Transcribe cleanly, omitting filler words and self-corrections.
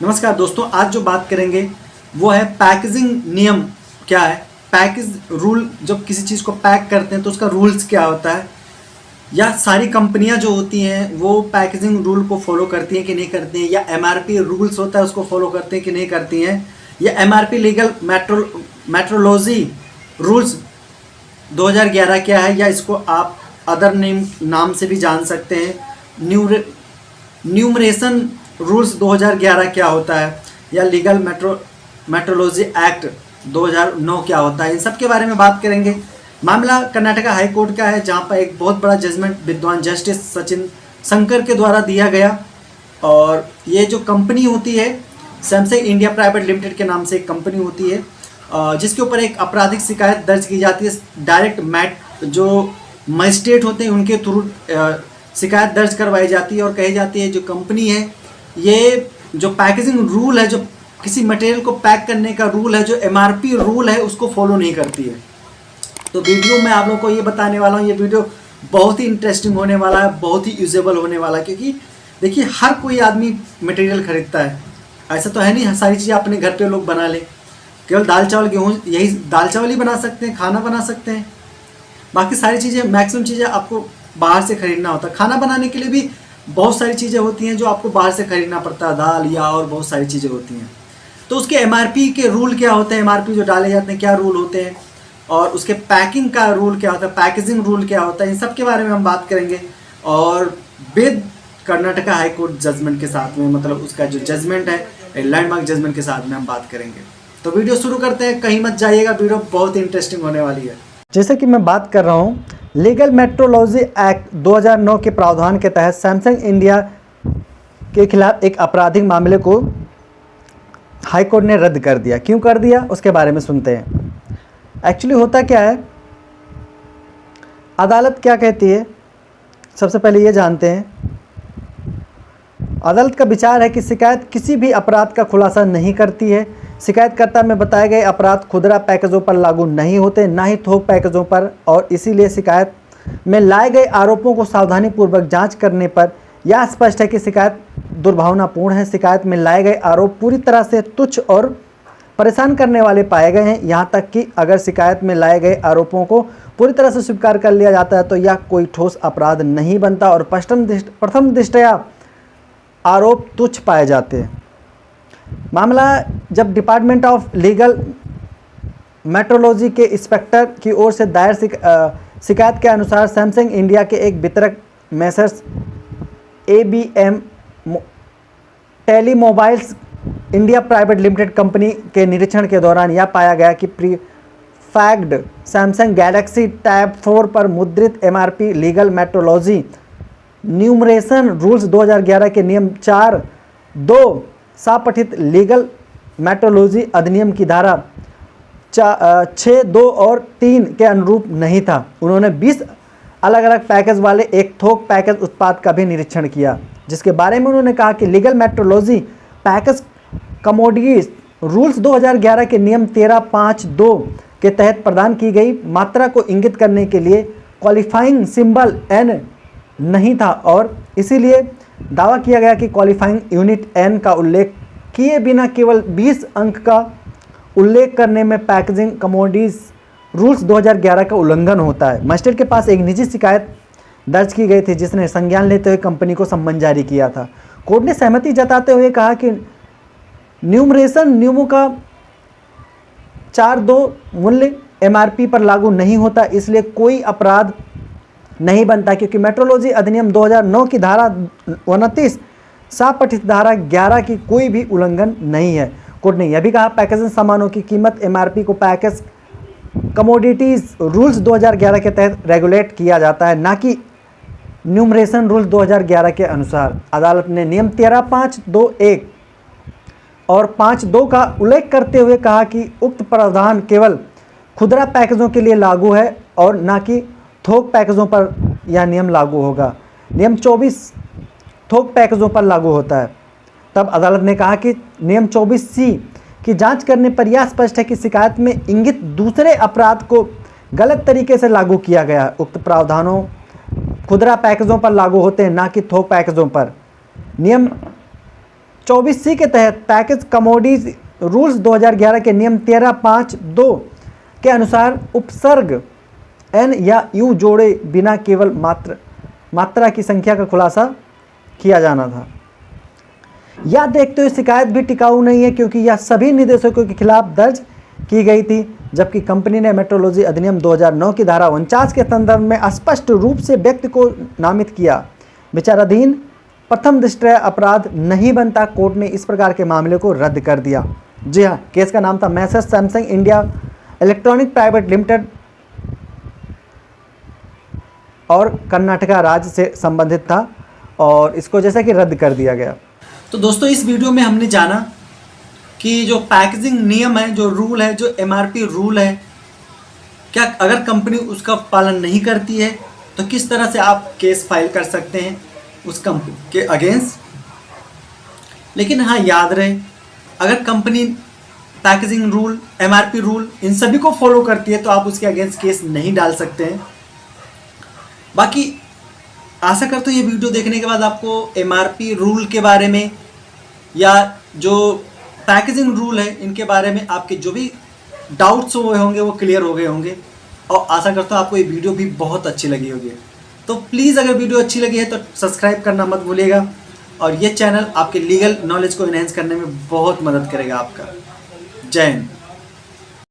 नमस्कार दोस्तों, आज जो बात करेंगे वो है पैकेजिंग नियम क्या है। पैकेज रूल, जब किसी चीज़ को पैक करते हैं तो उसका रूल्स क्या होता है, या सारी कंपनियां जो होती हैं वो पैकेजिंग रूल को फॉलो करती हैं कि नहीं करती हैं, या एमआरपी रूल्स होता है उसको फॉलो करते हैं कि नहीं करती हैं, या एमआरपी लीगल मेट्रोलॉजी रूल्स 2011 क्या है, या इसको आप अदर नाम से भी जान सकते हैं। न्यूमरेशन रूल्स 2011 क्या होता है, या लीगल मेट्रोलॉजी एक्ट 2009 क्या होता है, इन सब के बारे में बात करेंगे। मामला कर्नाटका हाई कोर्ट का है, जहां पर एक बहुत बड़ा जजमेंट विद्वान जस्टिस सचिन शंकर के द्वारा दिया गया। और ये जो कंपनी होती है सैमसंग इंडिया प्राइवेट लिमिटेड के नाम से एक कंपनी होती है, जिसके ऊपर एक आपराधिक शिकायत दर्ज की जाती है। डायरेक्ट जो मजिस्ट्रेट होते हैं उनके थ्रू शिकायत दर्ज करवाई जाती है और कही जाती है जो कंपनी है, ये जो पैकेजिंग रूल है, जो किसी मटेरियल को पैक करने का रूल है, जो एमआरपी रूल है, उसको फॉलो नहीं करती है। तो वीडियो में आप लोगों को ये बताने वाला हूँ। ये वीडियो बहुत ही इंटरेस्टिंग होने वाला है, बहुत ही यूजेबल होने वाला है, क्योंकि देखिए हर कोई आदमी मटेरियल खरीदता है। ऐसा तो है नहीं सारी चीज़ें अपने घर पे लोग बना ले। केवल दाल चावल गेहूँ, यही दाल चावल ही बना सकते हैं, खाना बना सकते हैं। बाकी सारी चीज़ें, मैक्सिमम चीज़ें आपको बाहर से खरीदना होता है। खाना बनाने के लिए भी बहुत सारी चीज़ें होती हैं जो आपको बाहर से खरीदना पड़ता है, दाल या और बहुत सारी चीज़ें होती हैं। तो उसके एमआरपी के रूल क्या होते हैं, एमआरपी जो डाले जाते हैं क्या रूल होते हैं, और उसके पैकिंग का रूल क्या होता है, पैकेजिंग रूल क्या होता है, इन सब के बारे में हम बात करेंगे। और with Karnataka high court judgment के साथ में, मतलब उसका जो जजमेंट है लैंडमार्क जजमेंट के साथ में हम बात करेंगे। तो वीडियो शुरू करते हैं, कहीं मत जाइएगा, वीडियो बहुत इंटरेस्टिंग होने वाली है। जैसे कि मैं बात कर रहा हूँ, लीगल मेट्रोलॉजी एक्ट 2009 के प्रावधान के तहत सैमसंग इंडिया के खिलाफ एक आपराधिक मामले को हाई कोर्ट ने रद्द कर दिया। क्यों कर दिया, उसके बारे में सुनते हैं। एक्चुअली होता क्या है, अदालत क्या कहती है, सबसे पहले ये जानते हैं। अदालत का विचार है कि शिकायत किसी भी अपराध का खुलासा नहीं करती है। शिकायतकर्ता में बताए गए अपराध खुदरा पैकेजों पर लागू नहीं होते, ना ही थोक पैकेजों पर, और इसीलिए शिकायत में लाए गए आरोपों को सावधानीपूर्वक जांच करने पर यह स्पष्ट है कि शिकायत दुर्भावनापूर्ण है। शिकायत में लाए गए आरोप पूरी तरह से तुच्छ और परेशान करने वाले पाए गए हैं। यहाँ तक कि अगर शिकायत में लाए गए आरोपों को पूरी तरह से स्वीकार कर लिया जाता है तो यह कोई ठोस अपराध नहीं बनता और प्रथम दृष्टया आरोप तुच्छ पाए जाते हैं। मामला जब डिपार्टमेंट ऑफ लीगल मेट्रोलॉजी के इंस्पेक्टर की ओर से दायर शिकायत के अनुसार सैमसंग इंडिया के एक वितरक Messrs ABM Telemobiles India private limited company के निरीक्षण के दौरान यह पाया गया कि प्रीफैग्ड सैमसंग गैलेक्सी टैब 4 पर मुद्रित MRP legal metrology numeration rules 2011 के नियम 4(2) सापठित लीगल मेट्रोलॉजी अधिनियम की धारा 6, 2 और 3 के अनुरूप नहीं था। उन्होंने 20 अलग अलग पैकेज वाले एक थोक पैकेज उत्पाद का भी निरीक्षण किया, जिसके बारे में उन्होंने कहा कि legal metrology package commodities rules 2011 के नियम 13(5)(2) के तहत प्रदान की गई मात्रा को इंगित करने के लिए क्वालिफाइंग सिंबल N नहीं था, और इसीलिए दावा किया गया कि क्वालिफाइंग यूनिट N का उल्लेख किए बिना केवल 20 अंक का उल्लेख करने में पैकेजिंग कमोडिटीज रूल्स 2011 का उल्लंघन होता है। मजिस्ट्रेट के पास एक निजी शिकायत दर्ज की गई थी, जिसने संज्ञान लेते हुए कंपनी को सम्मन जारी किया था। कोर्ट ने सहमति जताते हुए कहा कि न्यूमरेशन नियमों का 4(2) मूल्य MRP पर लागू नहीं होता, इसलिए कोई अपराध नहीं बनता, क्योंकि मेट्रोलॉजी अधिनियम 2009 की धारा 29 सापठित धारा 11 की कोई भी उल्लंघन नहीं है। कोर्ट ने यह भी कहा पैकेजिंग सामानों की कीमत MRP को पैकेज कमोडिटीज रूल्स 2011 के तहत रेगुलेट किया जाता है, ना कि न्यूमरेशन रूल्स 2011 के अनुसार। अदालत ने नियम 13(5)(2)(1) और 5(2) का उल्लेख करते हुए कहा कि उक्त प्रावधान केवल खुदरा पैकेजों के लिए लागू है और ना कि थोक पैकेजों पर यह नियम लागू होगा। नियम 24 थोक पैकेजों पर लागू होता है। तब अदालत ने कहा कि नियम 24C की जांच करने पर यह स्पष्ट है कि शिकायत में इंगित दूसरे अपराध को गलत तरीके से लागू किया गया है। उक्त प्रावधानों खुदरा पैकेजों पर लागू होते हैं, ना कि थोक पैकेजों पर। नियम 24C के तहत पैकेज कमोडिटी रूल्स 2011 के नियम 13.5.2 के अनुसार उपसर्ग एन या यू जोड़े बिना केवल मात्रा की संख्या का खुलासा किया जाना था। यह देखते हुए शिकायत भी टिकाऊ नहीं है क्योंकि यह सभी निदेशकों के खिलाफ दर्ज की गई थी, जबकि कंपनी ने मेट्रोलॉजी अधिनियम 2009 की धारा 49 के संदर्भ में स्पष्ट रूप से व्यक्ति को नामित किया। विचाराधीन प्रथम दृष्टया अपराध नहीं बनता। कोर्ट ने इस प्रकार के मामले को रद्द कर दिया। जी हाँ, केस का नाम था message Samsung India electronic private limited और कर्नाटका राज्य से संबंधित था और इसको जैसा कि रद्द कर दिया गया। तो दोस्तों इस वीडियो में हमने जाना कि जो पैकेजिंग नियम है, जो रूल है, जो एमआरपी रूल है, क्या अगर कंपनी उसका पालन नहीं करती है तो किस तरह से आप केस फाइल कर सकते हैं उस कंपनी के अगेंस्ट। लेकिन हाँ, याद रहे, अगर company packaging rule, MRP rule in सभी को फॉलो करती है तो आप उसके अगेंस्ट केस नहीं डाल सकते हैं। बाकी आशा करता हूँ ये वीडियो देखने के बाद आपको एमआरपी रूल के बारे में या जो पैकेजिंग रूल है इनके बारे में आपके जो भी डाउट्स हुए होंगे वो क्लियर हो गए होंगे और आशा करता हूँ आपको ये वीडियो भी बहुत अच्छी लगी होगी। तो प्लीज़ अगर वीडियो अच्छी लगी है तो सब्सक्राइब करना मत भूलिएगा और ये चैनल आपके लीगल नॉलेज को इन्हेंस करने में बहुत मदद करेगा आपका। जय हिंद।